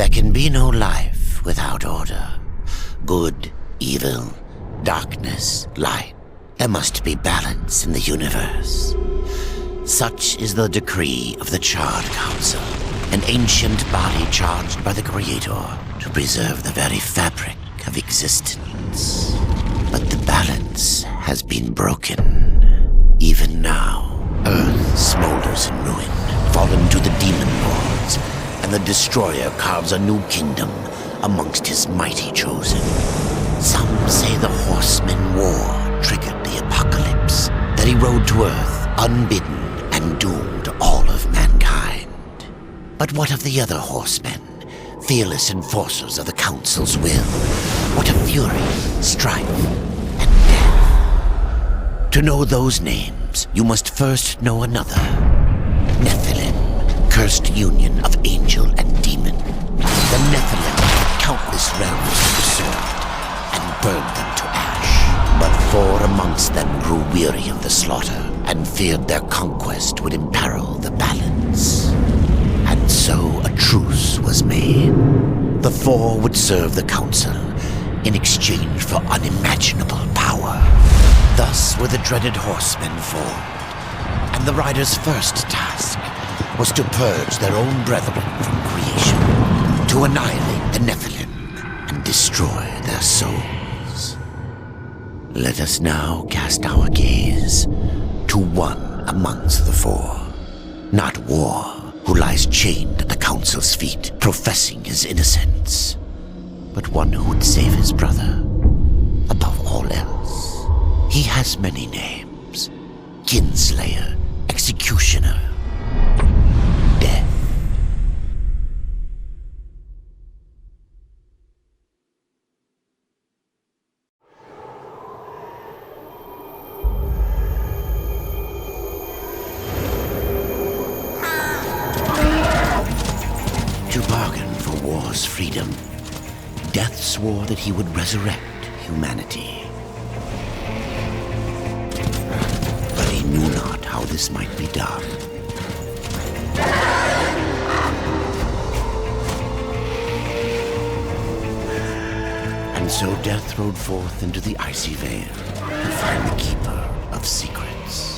There can be no life without order. Good, evil, darkness, light. There must be balance in the universe. Such is the decree of the Charred Council, an ancient body charged by the Creator to preserve the very fabric of existence. But the balance has been broken. Even now, Earth smolders in ruin, fallen to the demon lords, and the Destroyer carves a new kingdom amongst his mighty chosen. Some say the Horseman War triggered the apocalypse, that he rode to Earth unbidden and doomed all of mankind. But what of the other horsemen, fearless enforcers of the Council's will? What of fury, strife, and death? To know those names, you must first know another. Nephilim, cursed union of angel and demon. The Nephilim took countless realms to the sword and burned them to ash. But 4 amongst them grew weary of the slaughter and feared their conquest would imperil the balance. And so a truce was made. The 4 would serve the Council in exchange for unimaginable power. Thus were the dreaded horsemen formed, and the riders' first task was to purge their own brethren from creation, to annihilate the Nephilim and destroy their souls. Let us now cast our gaze to one amongst the 4, not War, who lies chained at the Council's feet, professing his innocence, but one who would save his brother above all else. He has many names: Kinslayer, Executioner, Death. To bargain for war's freedom, Death swore that he would resurrect humanity. But he knew not how this might be done. And so Death rode forth into the icy veil to find the Keeper of Secrets.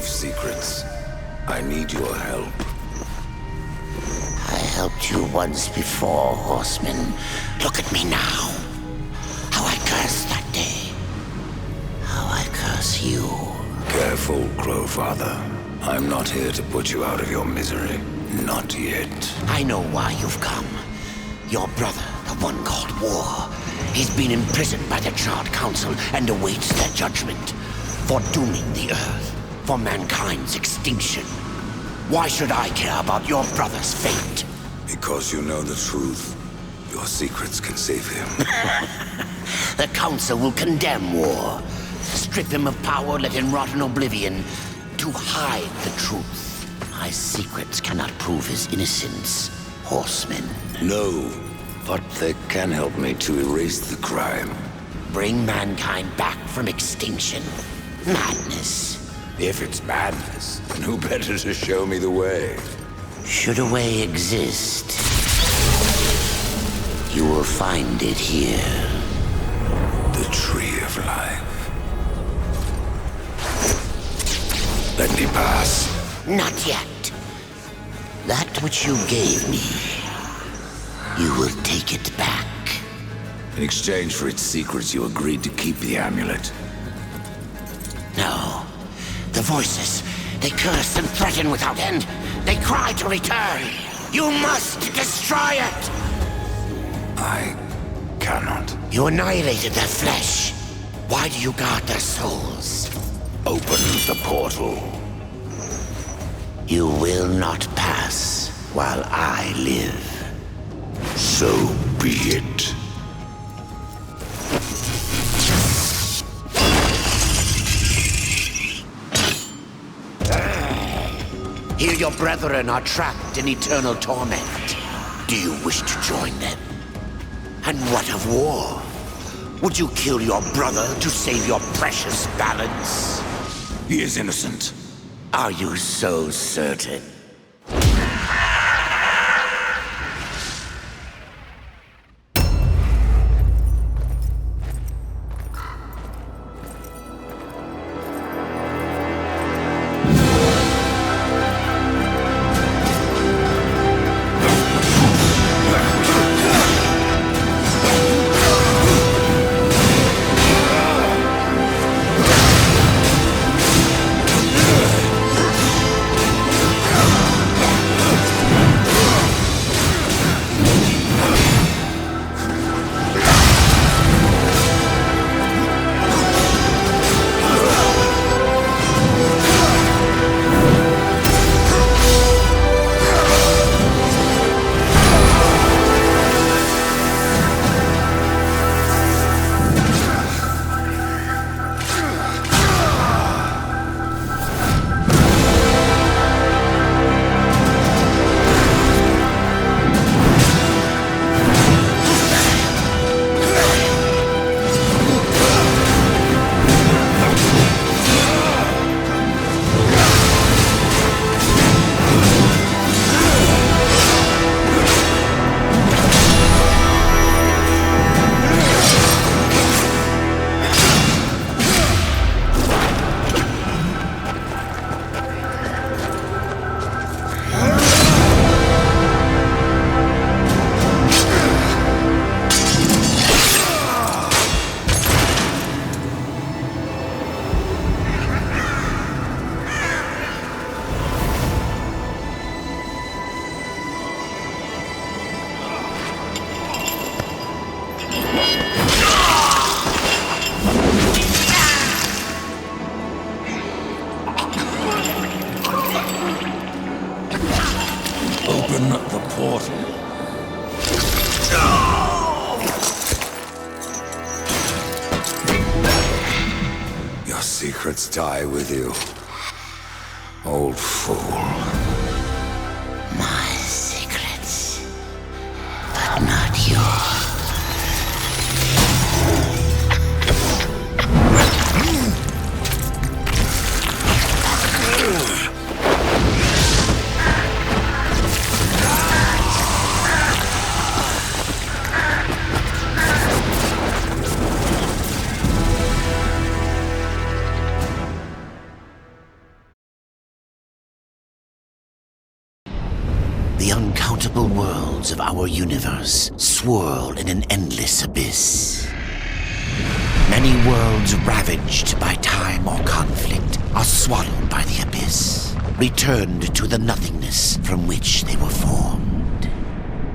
of secrets. I need your help. I helped you once before, horseman. Look at me now. How I cursed that day. How I curse you. Careful, Crowfather. I'm not here to put you out of your misery. Not yet. I know why you've come. Your brother, the one called War, he's been imprisoned by the Charred Council and awaits their judgment. For dooming the Earth. For mankind's extinction. Why should I care about your brother's fate? Because you know the truth. Your secrets can save him. The Council will condemn War. Strip him of power, let him rot in oblivion. To hide the truth. My secrets cannot prove his innocence, horseman. No, but they can help me to erase the crime. Bring mankind back from extinction. Madness. If it's madness, then who better to show me the way? Should a way exist, you will find it here. The Tree of Life. Let me pass. Not yet. That which you gave me, you will take it back. In exchange for its secrets, you agreed to keep the amulet. No. The voices, they curse and threaten without end. They cry to return. You must destroy it! I cannot. You annihilated their flesh. Why do you guard their souls? Open the portal. You will not pass while I live. So be it. Here your brethren are trapped in eternal torment. Do you wish to join them? And what of War? Would you kill your brother to save your precious balance? He is innocent. Are you so certain? secrets die with you, old fool. My secrets, but not yours. uncountable worlds of our universe swirl in an endless abyss. Many worlds ravaged by time or conflict are swallowed by the abyss, returned to the nothingness from which they were formed.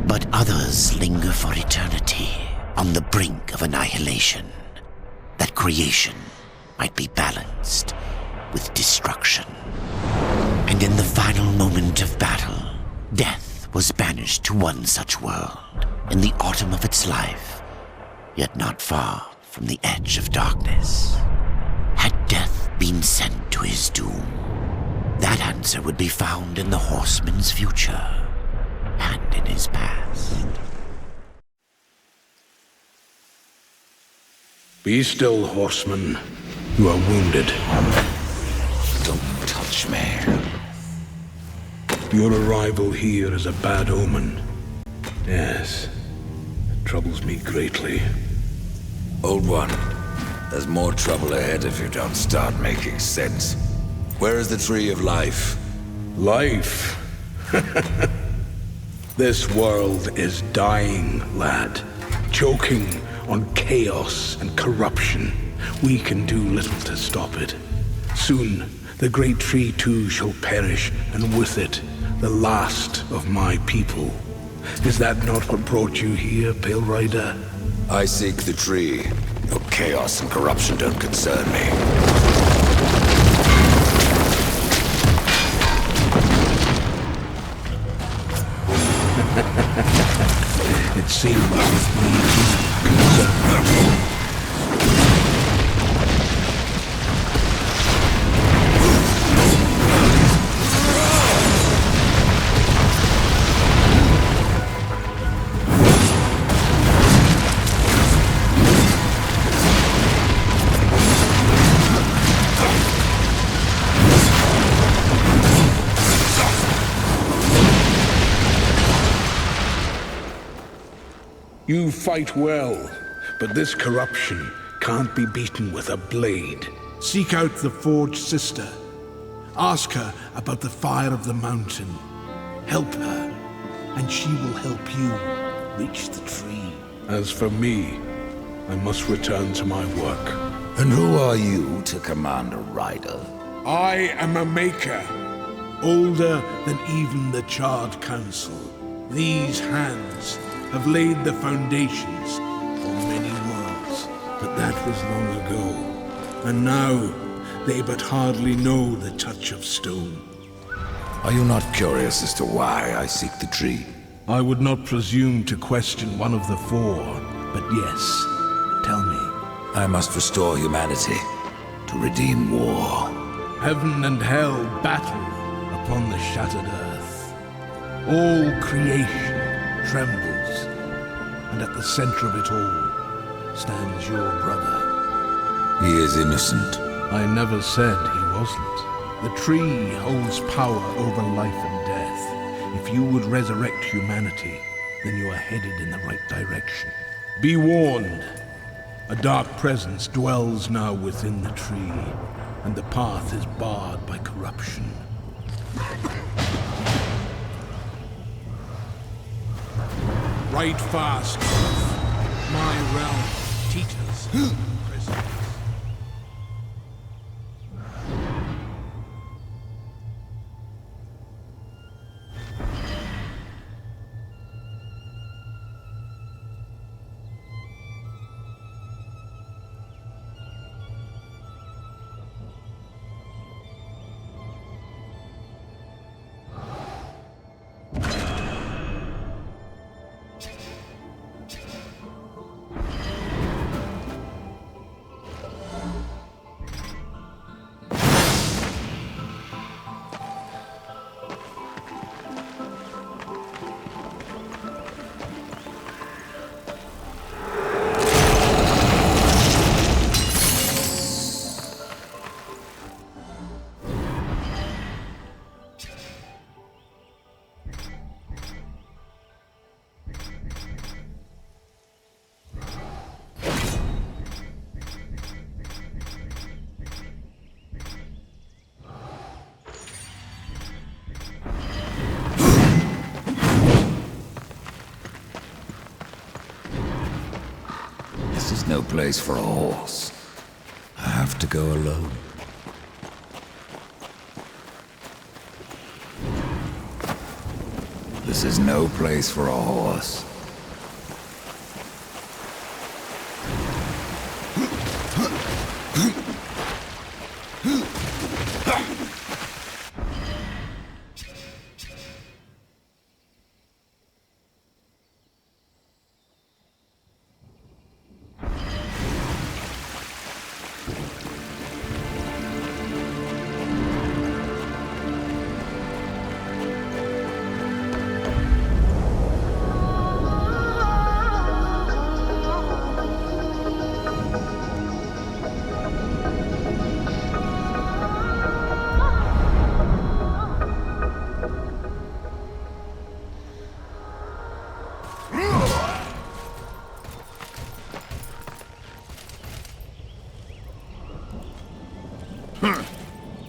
But others linger for eternity on the brink of annihilation, that creation might be balanced with destruction. And in the final moment of battle, death was banished to one such world in the autumn of its life, yet not far from the edge of darkness. Had death been sent to his doom? That answer would be found in the horseman's future and in his past. Be still, horseman. You are wounded. Don't touch me. Your arrival here is a bad omen. Yes, it troubles me greatly. Old one, there's more trouble ahead if you don't start making sense. Where is the tree of life? Life? This world is dying, lad. Choking on chaos and corruption. We can do little to stop it. Soon, the great tree too shall perish, and with it, the last of my people. Is that not what brought you here, Pale Rider? I seek the tree. Your chaos and corruption don't concern me. It seems with me too concerned. You fight well, but this corruption can't be beaten with a blade. Seek out the Forged Sister. Ask her about the fire of the mountain. Help her, and she will help you reach the tree. As for me, I must return to my work. And who are you to command a rider? I am a maker, older than even the Charred Council. These hands have laid the foundations for many worlds, but that was long ago. And now, they but hardly know the touch of stone. Are you not curious as to why I seek the tree? I would not presume to question one of the four, but yes, tell me. I must restore humanity, to redeem war. Heaven and hell battle upon the shattered earth. All creation trembles. And at the center of it all stands your brother. He is innocent. I never said he wasn't. The tree holds power over life and death. If you would resurrect humanity, then you are headed in the right direction. Be warned. A dark presence dwells now within the tree, and the path is barred by corruption. Right fast, my realm teaches prisoners. is no place for a horse. I have to go alone. This is no place for a horse.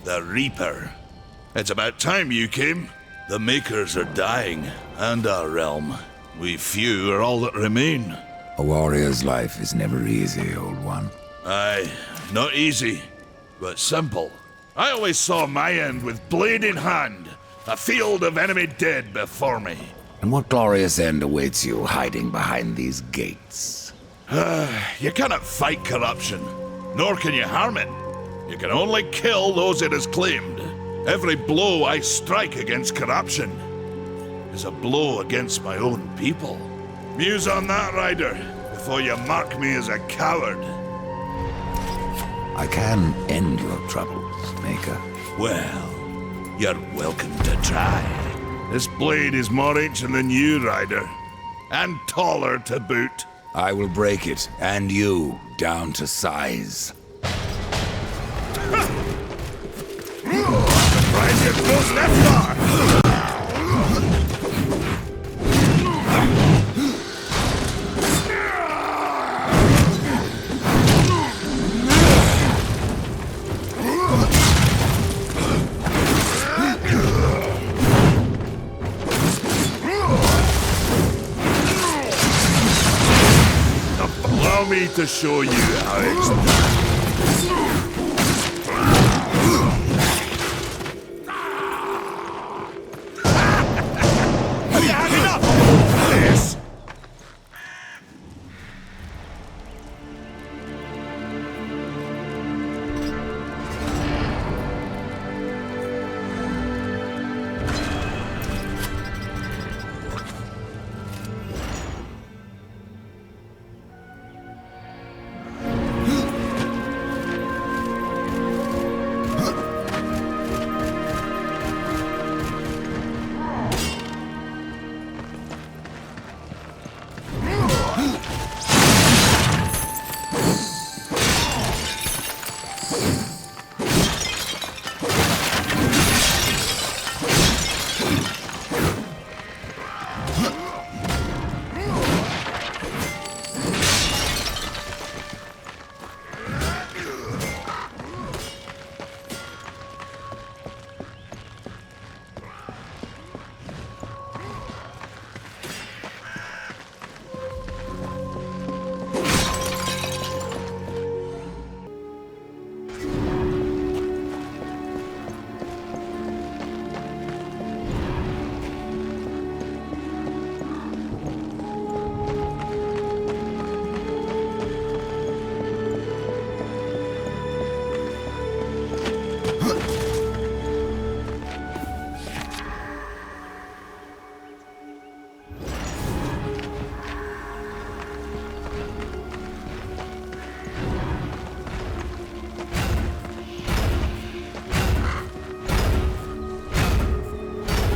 The Reaper. It's about time you came. The Makers are dying, and our realm. We few are all that remain. A warrior's life is never easy, old one. Aye, not easy, but simple. I always saw my end with blade in hand, a field of enemy dead before me. And what glorious end awaits you hiding behind these gates? You cannot fight corruption, nor can you harm it. You can only kill those it has claimed. Every blow I strike against corruption is a blow against my own people. Muse on that, Rider, before you mark me as a coward. I can end your troubles, Maker. Well, you're welcome to try. This blade is more ancient than you, Rider, and taller to boot. I will break it, and you, down to size. Surprised it goes that far! Allow me to show you how it's done.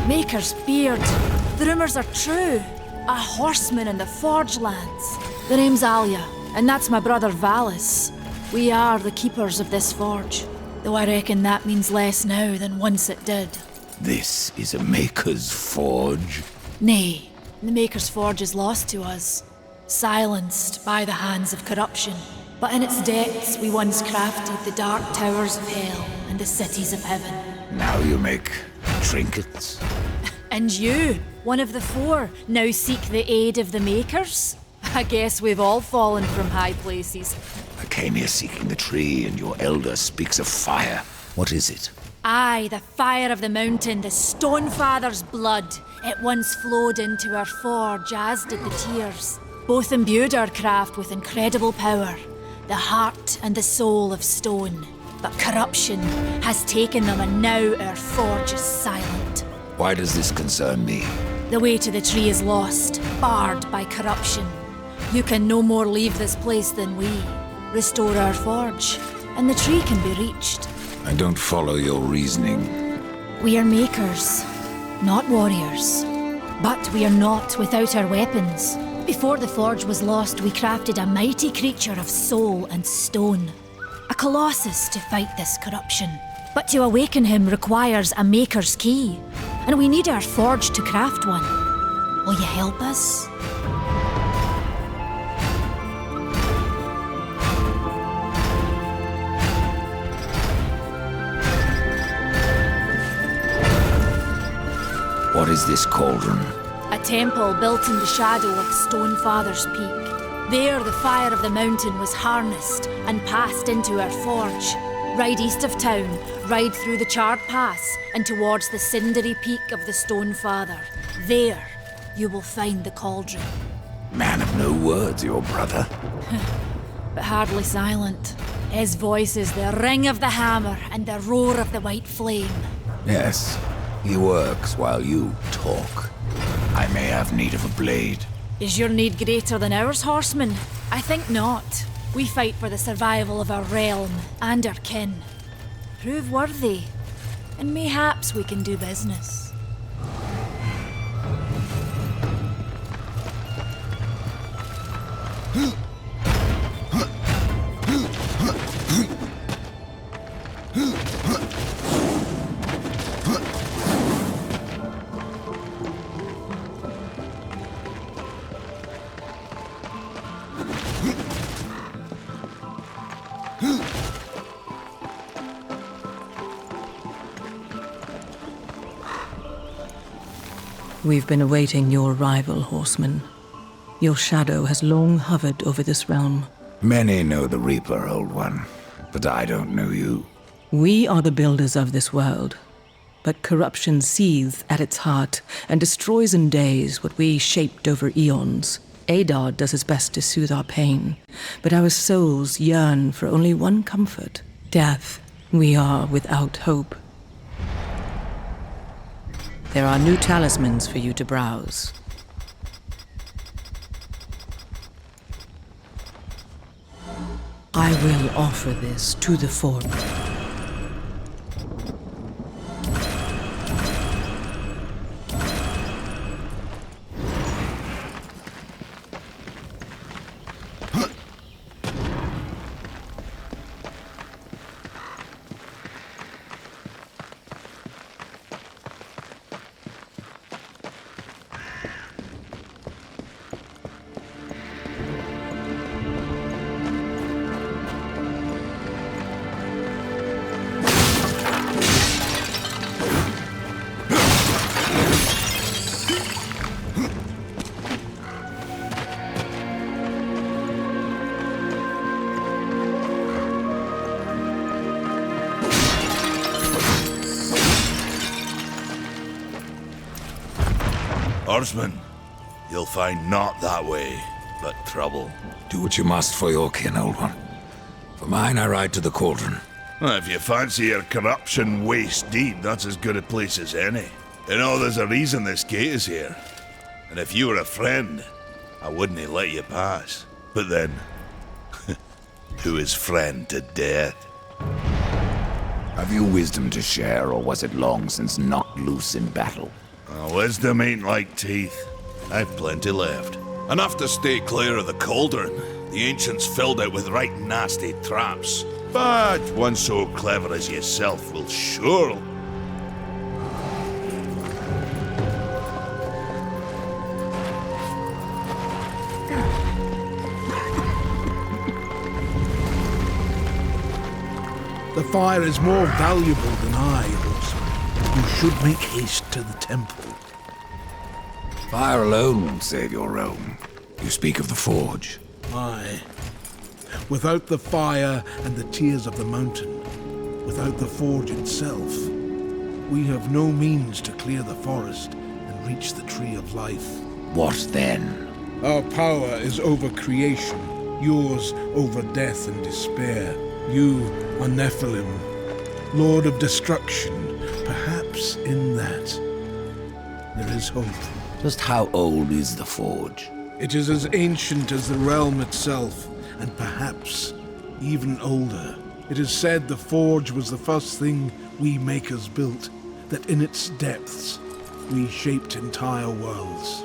Maker's beard. The rumors are true. A horseman in the Forge lands. The name's Alia, and that's my brother Valis. We are the keepers of this forge, though I reckon that means less now than once it did. This is a Maker's forge? Nay, the Maker's forge is lost to us, silenced by the hands of corruption. But in its depths we once crafted the dark towers of hell and the cities of heaven. Now you make trinkets? And you, one of the four, now seek the aid of the Makers? I guess we've all fallen from high places. I came here seeking the tree, and your elder speaks of fire. What is it? Aye, the fire of the mountain, the Stonefather's blood. It once flowed into our forge, as did the tears. Both imbued our craft with incredible power, the heart and the soul of stone. But corruption has taken them, and now our forge is silent. Why does this concern me? The way to the tree is lost, barred by corruption. You can no more leave this place than we. Restore our forge, and the tree can be reached. I don't follow your reasoning. We are makers, not warriors. But we are not without our weapons. Before the forge was lost, we crafted a mighty creature of soul and stone. A colossus to fight this corruption. But to awaken him requires a maker's key. And we need our forge to craft one. Will you help us? What is this cauldron? A temple built in the shadow of Stonefather's Peak. There the fire of the mountain was harnessed and passed into our forge. Ride east of town, ride through the charred pass and towards the cindery peak of the Stonefather. There you will find the cauldron. Man of no words, your brother. But hardly silent. His voice is the ring of the hammer and the roar of the white flame. Yes, he works while you talk. I may have need of a blade. Is your need greater than ours, horseman? I think not. We fight for the survival of our realm and our kin. Prove worthy, and mayhaps we can do business. We've been awaiting your arrival, horseman. Your shadow has long hovered over this realm. Many know the Reaper, Old One, but I don't know you. We are the builders of this world, but corruption seethes at its heart and destroys in days what we shaped over eons. Adar does his best to soothe our pain, but our souls yearn for only one comfort: death. We are without hope. There are new talismans for you to browse. I will offer this to the Fork. Horseman, you'll find naught that way, but trouble. Do what you must for your kin, Old One. For mine, I ride to the cauldron. Well, if you fancy your corruption waist deep, that's as good a place as any. You know, there's a reason this gate is here. And if you were a friend, I wouldn't let you pass. But then, who is friend to death? Have you wisdom to share, or was it long since knocked loose in battle? Wisdom ain't like teeth. I've plenty left. Enough to stay clear of the cauldron. The ancients filled it with right nasty traps. But one so clever as yourself will surely... The fire is more valuable than I, horseman. You should make haste to the temple. Fire alone won't save your realm. You speak of the forge. Aye. Without the fire and the tears of the mountain, without the forge itself, we have no means to clear the forest and reach the tree of life. What then? Our power is over creation, yours over death and despair. You are Nephilim, Lord of Destruction. Perhaps in that there is hope. Just how old is the forge? It is as ancient as the realm itself, and perhaps even older. It is said the forge was the first thing we makers built, that in its depths we shaped entire worlds.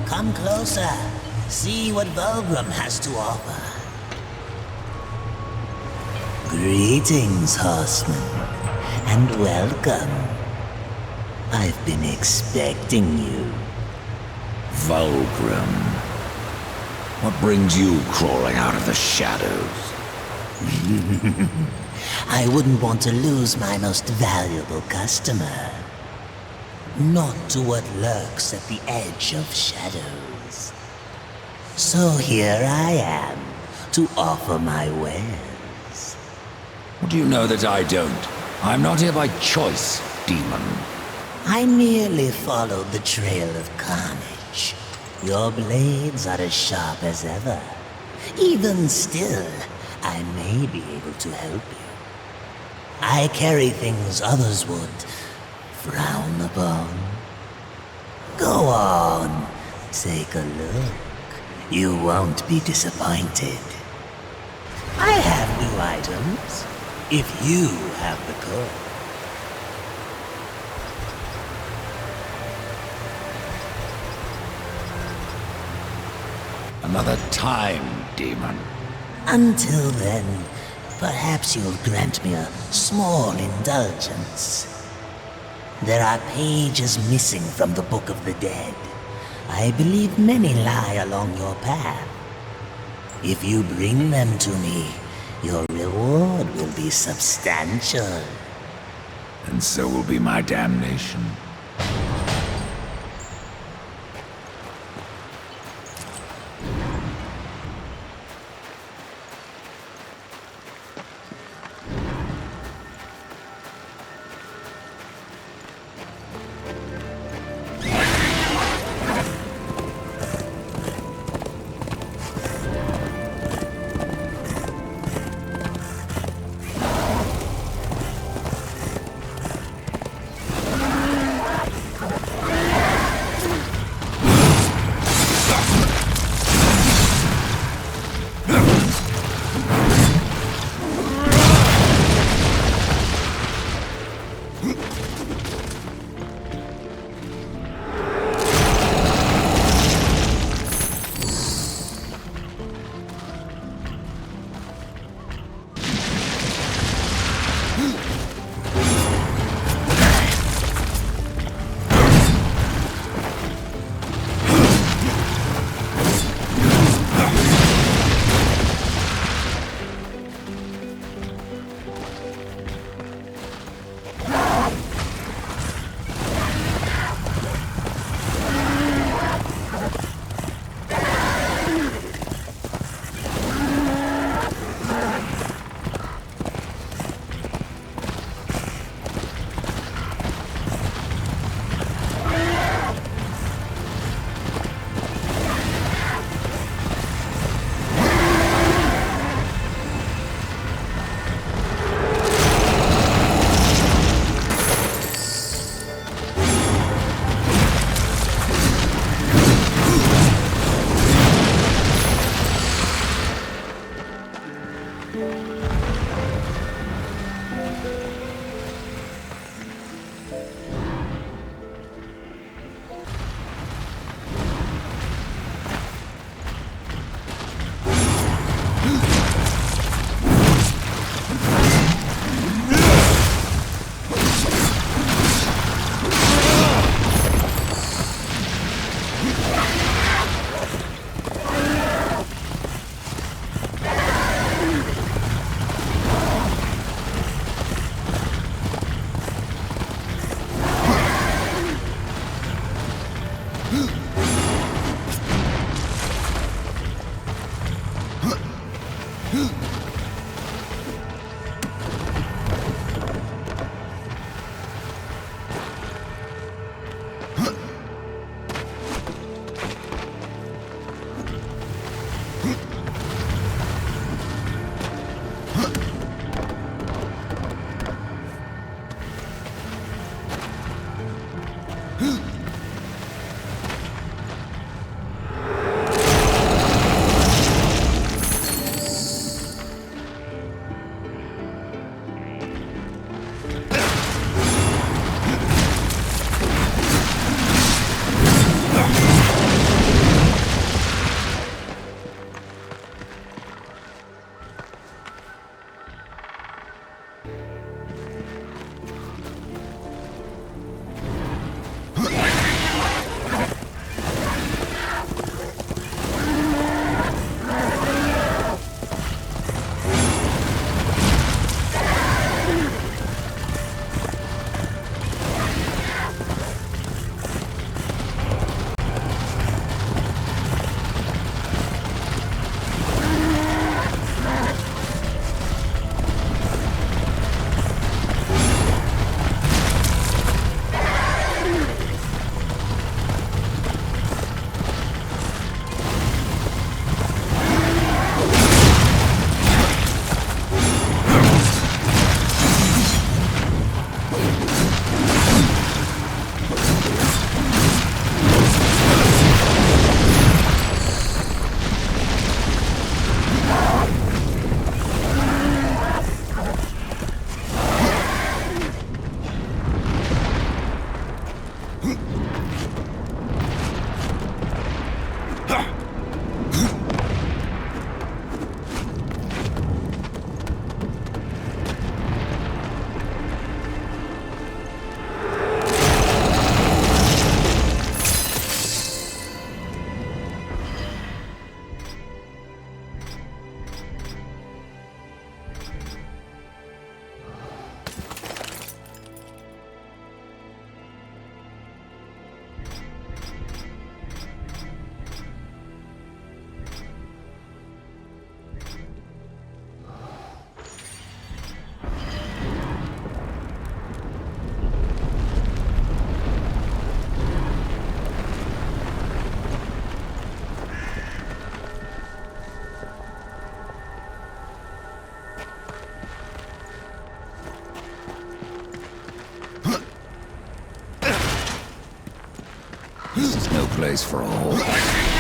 Come closer. See what Vulgrim has to offer. Greetings, horseman, and welcome. I've been expecting you. Vulgrim. What brings you crawling out of the shadows? I wouldn't want to lose my most valuable customer. Not to what lurks at the edge of shadows. So here I am, to offer my wares. What do you know that I don't? I'm not here by choice, demon. I merely followed the trail of carnage. Your blades are as sharp as ever. Even still, I may be able to help you. I carry things others would frown upon. Go on, take a look. You won't be disappointed. I have new items, if you have the code. Another time, demon. Until then, perhaps you'll grant me a small indulgence. There are pages missing from the Book of the Dead. I believe many lie along your path. If you bring them to me, your reward will be substantial. And so will be my damnation. This is no place for a whore.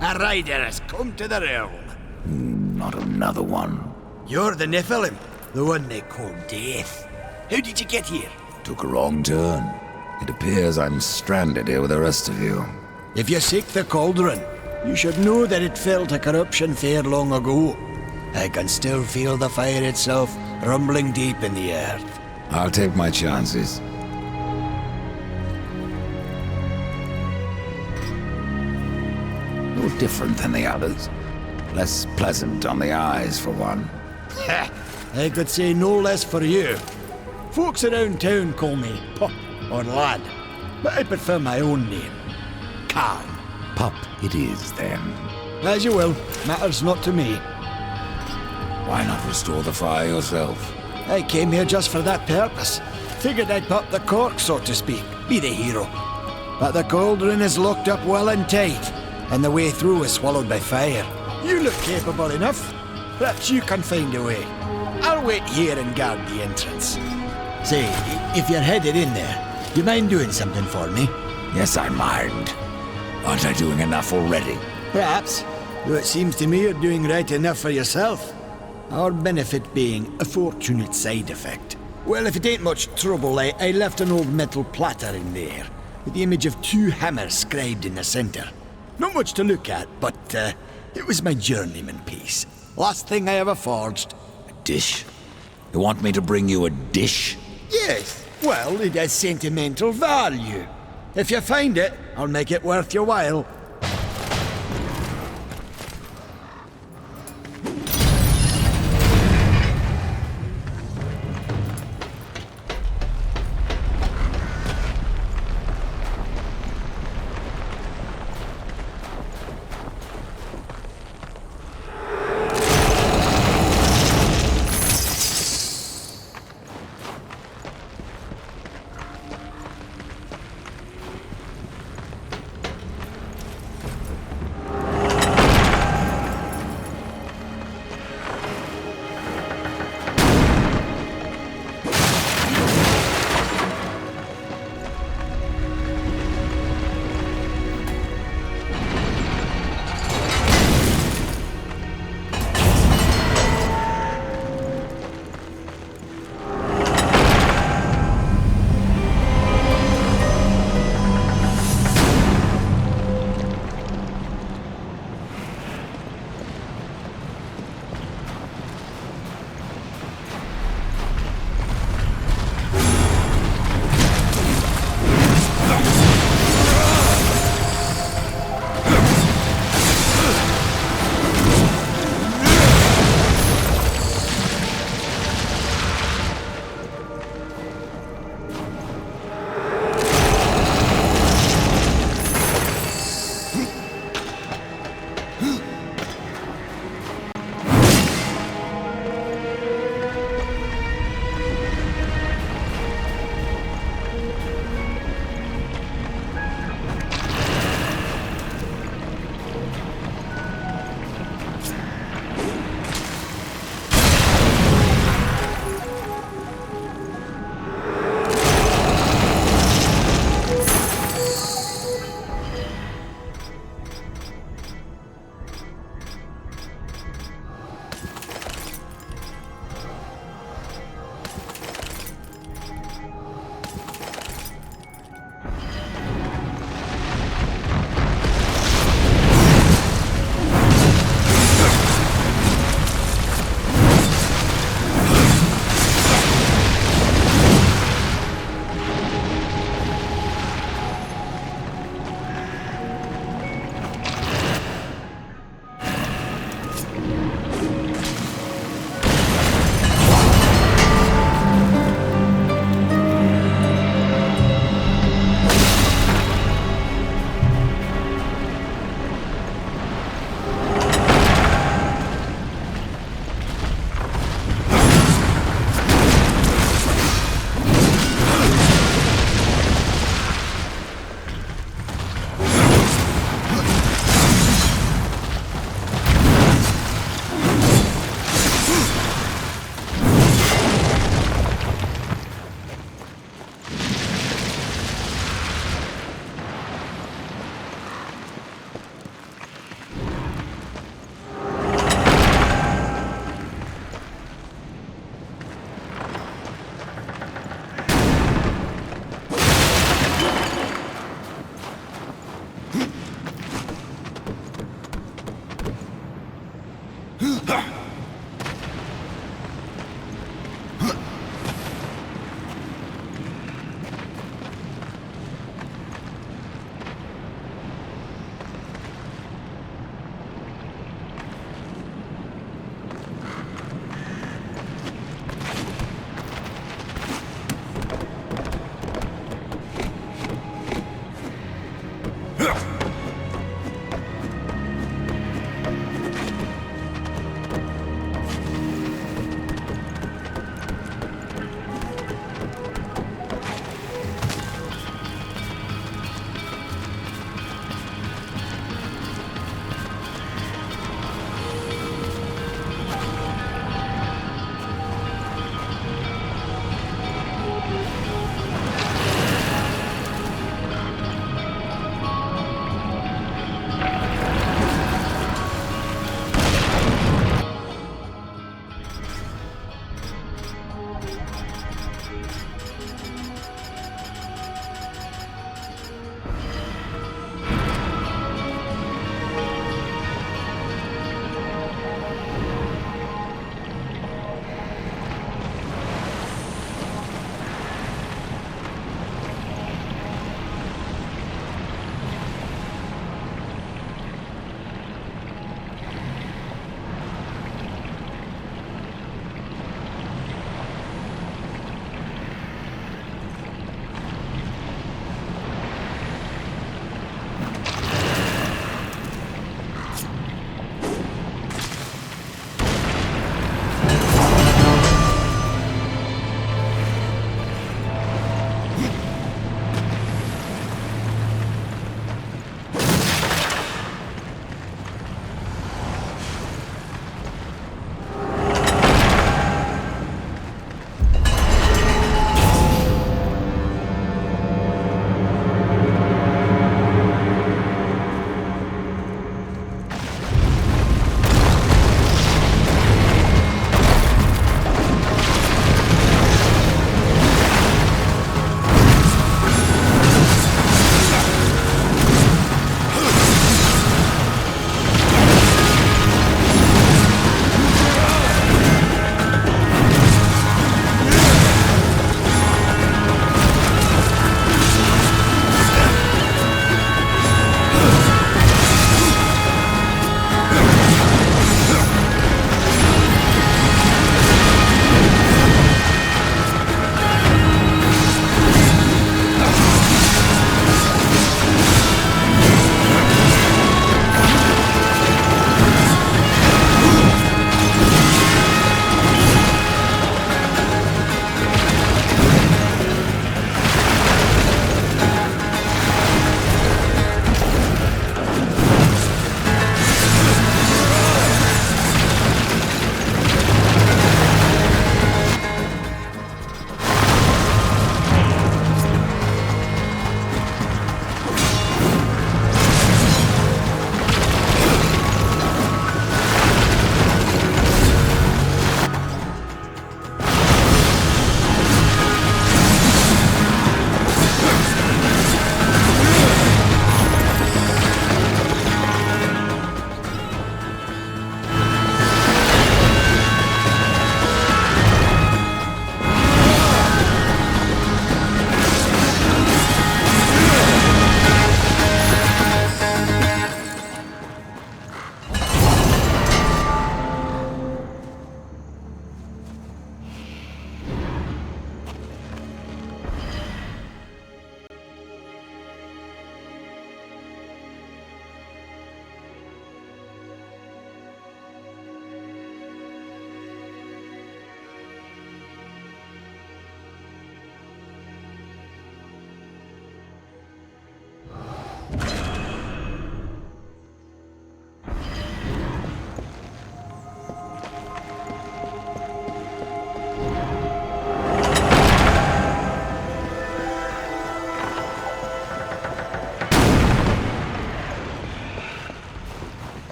A rider has come to the realm. Not another one. You're the Nephilim, the one they call Death. How did you get here? Took a wrong turn. It appears I'm stranded here with the rest of you. If you seek the cauldron, you should know that it fell to corruption fair long ago. I can still feel the fire itself rumbling deep in the earth. I'll take my chances. No different than the others. Less pleasant on the eyes, for one. Ha! I could say no less for you. Folks around town call me Pup or Lad, but I prefer my own name. Calm. Pup it is, then. As you will. Matters not to me. Why not restore the fire yourself? I came here just for that purpose. Figured I'd pop the cork, so to speak. Be the hero. But the cauldron is locked up well and tight, and the way through is swallowed by fire. You look capable enough. Perhaps you can find a way. I'll wait here and guard the entrance. Say, if you're headed in there, you mind doing something for me? Yes, I mind. Aren't I doing enough already? Perhaps. Though it seems to me you're doing right enough for yourself. Our benefit being a fortunate side effect. Well, if it ain't much trouble, I left an old metal platter in there, with the image of 2 hammers scribed in the center. Not much to look at, but it was my journeyman piece. Last thing I ever forged. A dish? You want me to bring you a dish? Yes, well, it has sentimental value. If you find it, I'll make it worth your while.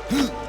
Huh?